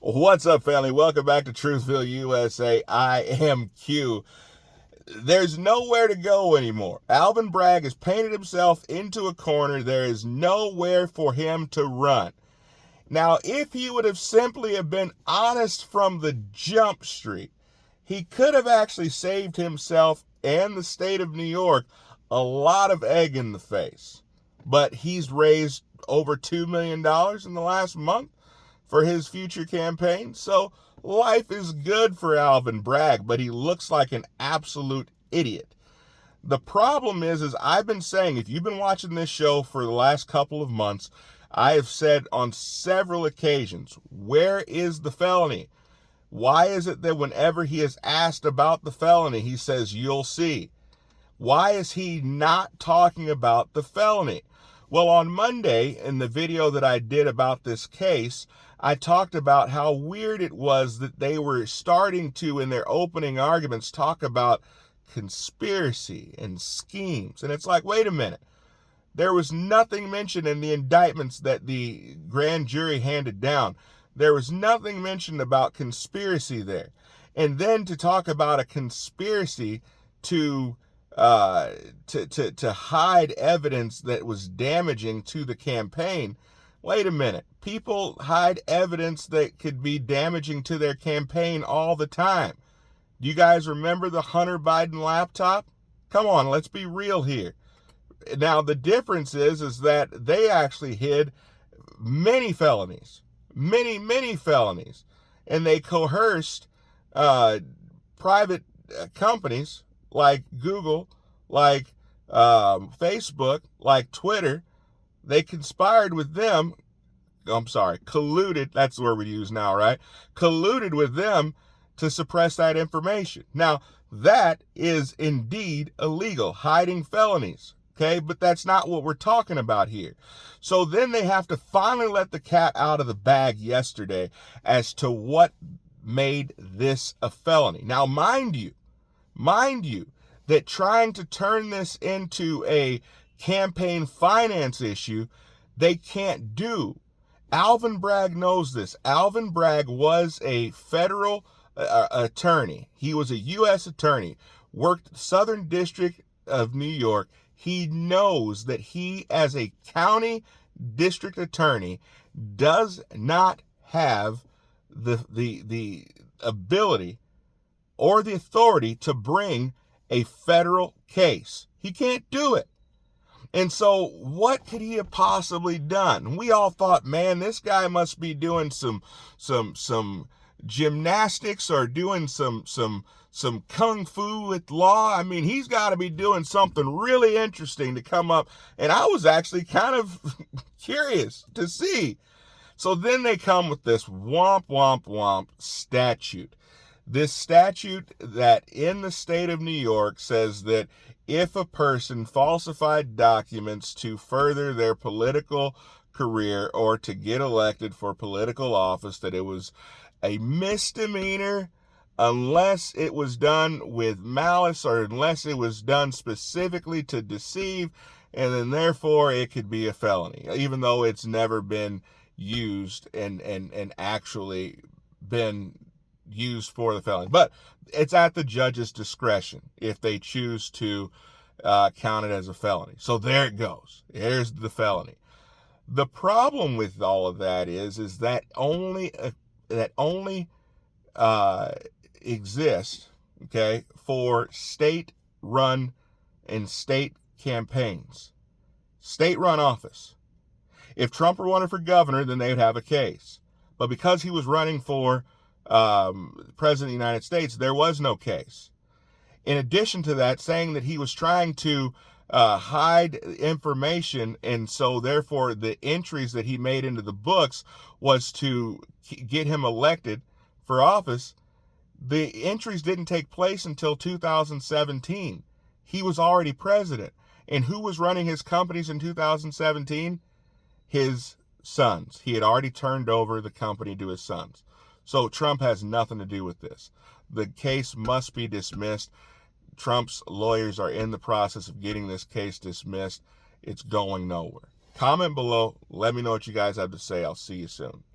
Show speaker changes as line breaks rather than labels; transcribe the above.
What's up, family? Welcome back to Truthville, USA. I am Q. There's nowhere to go anymore. Alvin Bragg has painted himself into a corner. There is nowhere for him to run. Now, if he would have simply have been honest from the jump street, he could have actually saved himself and the state of New York a lot of egg in the face. But he's raised over $2 million in the last month for his future campaign. So life is good for Alvin Bragg, but he looks like an absolute idiot. The problem is I've been saying, if you've been watching this show for the last couple of months, I have said on several occasions, where is the felony? Why is it that whenever he is asked about the felony, he says, you'll see? Why is he not talking about the felony? Well, on Monday, in the video that I did about this case, I talked about how weird it was that they were starting to, in their opening arguments, talk about conspiracy and schemes. And it's like, wait a minute. There was nothing mentioned in the indictments that the grand jury handed down. There was nothing mentioned about conspiracy there. And then to talk about a conspiracy to hide evidence that was damaging to the campaign. Wait a minute. People hide evidence that could be damaging to their campaign all the time. Do you guys remember the Hunter Biden laptop? Come on, let's be real here. Now, the difference is that they actually hid many felonies, many felonies, and they coerced private companies like Google, like Facebook, like Twitter. They conspired with them. Colluded. That's the word we use now, right? Colluded with them to suppress that information. Now, that is indeed illegal, hiding felonies. Okay, but that's not what we're talking about here. So then they have to finally let the cat out of the bag yesterday as to what made this a felony. Now, mind you, that trying to turn this into a campaign finance issue, they can't do. Alvin Bragg knows this. Alvin Bragg was a federal attorney. He was a U.S. attorney, worked Southern District of New York. He knows that he, as a county district attorney, does not have the ability or the authority to bring a federal case. He can't do it. And so what could he have possibly done? We all thought, man, this guy must be doing some gymnastics or doing some kung fu with law. I mean, he's got to be doing something really interesting to come up. And I was actually kind of curious to see. So then they come with this WWamp statute. This statute that in the state of New York says that if a person falsified documents to further their political career or to get elected for political office, that it was a misdemeanor unless it was done with malice or unless it was done specifically to deceive, and then therefore it could be a felony, even though it's never been used and actually been used for the felony. But it's at the judge's discretion if they choose to count it as a felony. So there it goes. Here's the felony. The problem with all of that is that only exists, okay, for state-run and state campaigns, state-run office. If Trump were running for governor, then they would have a case. But because he was running for president of the United States, there was no case. In addition to that, saying that he was trying to hide information, and so therefore the entries that he made into the books was to get him elected for office, the entries didn't take place until 2017. He was already president. And who was running his companies in 2017? His sons. He had already turned over the company to his sons. So Trump has nothing to do with this. The case must be dismissed. Trump's lawyers are in the process of getting this case dismissed. It's going nowhere. Comment below. Let me know what you guys have to say. I'll see you soon.